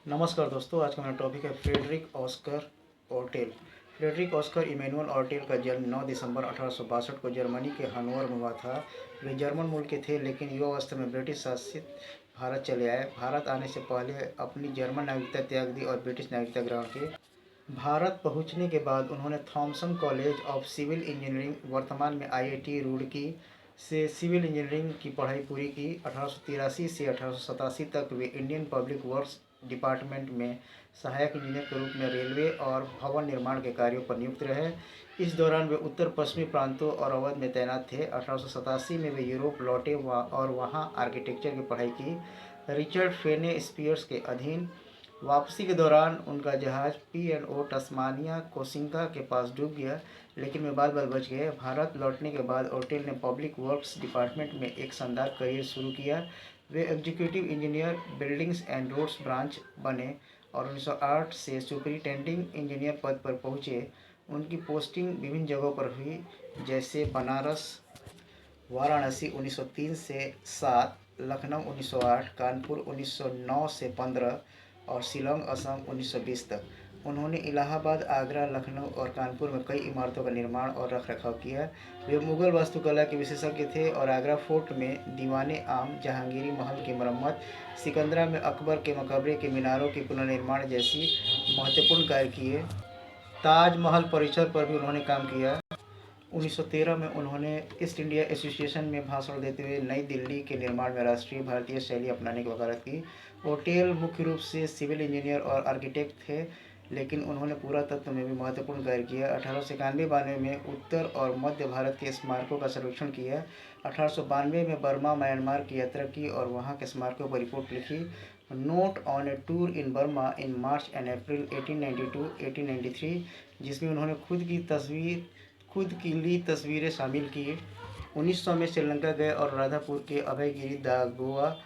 नमस्कार दोस्तों, आज का मेरा टॉपिक है Frederick Oscar Oertel. Frederick Oscar Emmanuel Oertel का जन्म 9 दिसंबर 1862 को जर्मनी के हनोवर में हुआ था। वे जर्मन मूल के थे, लेकिन युवावस्था में ब्रिटिश शासित भारत चले आए। भारत आने से पहले अपनी जर्मन नागरिकता त्याग दी और ब्रिटिश नागरिकता ग्रहण की। भारत पहुंचने के बाद उन्होंने Thomason college of civil engineering, वर्तमान में IIT रुड़की, से सिविल इंजीनियरिंग की पढ़ाई पूरी की। 1883 से 1887 तक वे इंडियन पब्लिक वर्क्स डिपार्टमेंट में सहायक इंजीनियर के रूप में रेलवे और भवन निर्माण के कार्यों पर नियुक्त रहे। इस दौरान वे उत्तर पश्चिमी प्रांतों और अवध में तैनात थे। 1887 में वे यूरोप लौटे और वहां आर्किटेक्चर की पढ़ाई की, रिचर्ड फेने स्पियर्स के अधीन। वापसी के दौरान उनका जहाज P&O टस्मानिया कोसिंका के पास डूब गया, लेकिन वे बाल बच गए। भारत लौटने के बाद ऑर्टेल ने पब्लिक वर्क्स डिपार्टमेंट में एक शानदार करियर शुरू किया। वे executive engineer buildings and roads branch बने और 1908 से सुपरिटेंडिंग इंजीनियर पद पर पहुँचे। उनकी पोस्टिंग विभिन्न जगहों पर हुई, जैसे बनारस, वाराणसी 1903 से 7, लखनऊ 1908, कानपुर 1909 से 15 और शिलोंग असम 1920 तक। उन्होंने इलाहाबाद, आगरा, लखनऊ और कानपुर में कई इमारतों का निर्माण और रखरखाव किया। वे मुगल वास्तुकला के विशेषज्ञ थे और आगरा फोर्ट में दीवाने आम, जहांगीरी महल की मरम्मत, सिकंदरा में अकबर के मकबरे के मीनारों के पुनर्निर्माण जैसी महत्वपूर्ण कार्य किए। ताजमहल परिसर पर भी उन्होंने काम किया। 1913 में उन्होंने ईस्ट इंडिया एसोसिएशन में भाषण देते हुए नई दिल्ली के निर्माण में राष्ट्रीय भारतीय शैली अपनाने की वकालत की। ऑर्टेल मुख्य रूप से सिविल इंजीनियर और आर्किटेक्ट थे, लेकिन उन्होंने पुरातत्व में भी महत्वपूर्ण कार्य किया। 1891-92 में उत्तर और मध्य भारत के स्मारकों का सर्वेक्षण किया। 1892 में बर्मा, म्यांमार की यात्रा की और वहां के स्मारकों पर रिपोर्ट लिखी। Note on A tour in Burma in March and April 1892-1893, जिसमें उन्होंने खुद की ली तस्वीरें शामिल की। 1900 में श्रीलंका गए और राधापुर के अभयगिरी दागोआ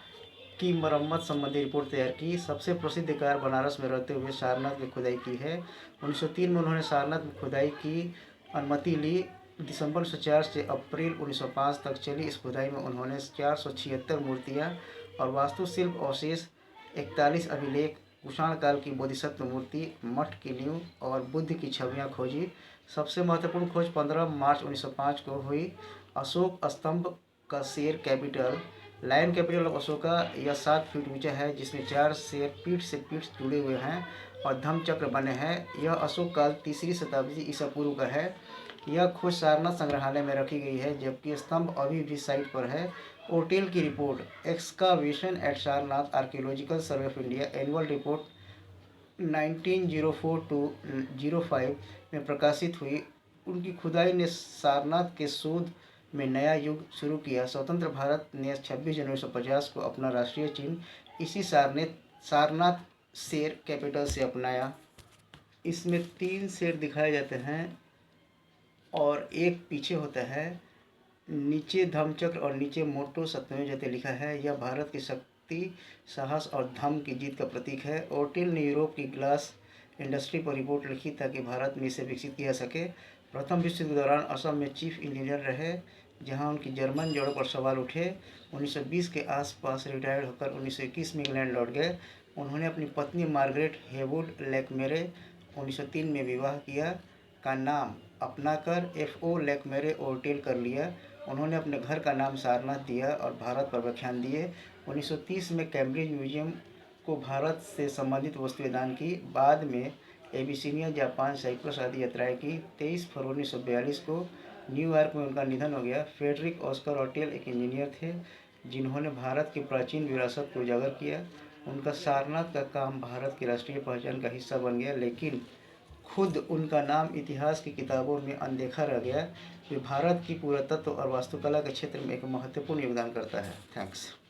की मरम्मत संबंधी रिपोर्ट तैयार की। सबसे प्रसिद्ध कार्य बनारस में रहते हुए सारनाथ में खुदाई की है। 1903 में उन्होंने सारनाथ में खुदाई की अनुमति ली। दिसंबर 1904 से अप्रैल 1905 तक चली इस खुदाई में उन्होंने 476 मूर्तियाँ और वास्तुशिल्प अवशेष, 41 अभिलेख, कुषाण काल की बोधिसत्व मूर्ति, मठ की नींव और बुद्ध की छवियाँ खोजी। सबसे महत्वपूर्ण खोज 15 मार्च 1905 को हुई। अशोक स्तंभ का शेर capital, lion capital of Ashoka, यह 7 फीट ऊंचा है, जिसमें 4 शेर पीठ से पीठ जुड़े हुए हैं और धम्म चक्र बने हैं। यह अशोक काल 3री शताब्दी ईसा पूर्व का है। यह खोज सारनाथ संग्रहालय में रखी गई है, जबकि स्तंभ अभी भी साइट पर है। ऑर्टेल की report, excavation at Sarnath archaeological survey of India, annual report 1904-05 में प्रकाशित हुई। उनकी खुदाई ने सारनाथ के शोध में नया युग शुरू किया। स्वतंत्र भारत ने 26 जनवरी 1950 को अपना राष्ट्रीय चिन्ह इसी सारनाथ शेर कैपिटल से अपनाया। इसमें 3 शेर दिखाए जाते हैं और एक पीछे होता है। नीचे धम्मचक्र और नीचे मोटो सत्यमेव जयते लिखा है। यह भारत की शक्ति, साहस और धम्म की जीत का प्रतीक है। ऑर्टेल ने यूरोप की ग्लास इंडस्ट्री पर रिपोर्ट लिखी ताकि भारत में इसे विकसित किया सके। प्रथम विश्व युद्ध के दौरान असम में चीफ इंजीनियर रहे, जहां उनकी जर्मन जड़ों पर सवाल उठे। 1920 के आसपास रिटायर्ड होकर 1921 में इंग्लैंड लौट गए। उन्होंने अपनी पत्नी मार्गरेट हेवुड लेकमेरे 1903 में विवाह किया का नाम अपनाकर FO लेकमेरे ऑर्टेल कर लिया। उन्होंने अपने घर का नाम सारनाथ दिया और भारत पर व्याख्यान दिए। 1930 में कैम्ब्रिज म्यूजियम को भारत से संबंधित वस्तुएं दान की। बाद में एबिसिनिया, जापान, साइप्रस आदि यात्राएं की। 23 फरवरी 1942 को न्यूयॉर्क में उनका निधन हो गया। फ्रेडरिक ऑस्कर ऑर्टेल एक इंजीनियर थे जिन्होंने भारत की प्राचीन विरासत को उजागर किया। उनका सारनाथ का काम भारत की राष्ट्रीय पहचान का हिस्सा बन गया, लेकिन खुद उनका नाम इतिहास की किताबों में अनदेखा रह गया। वे भारत की पुरातत्व और वास्तुकला के क्षेत्र में एक महत्वपूर्ण योगदान करता है। थैंक्स।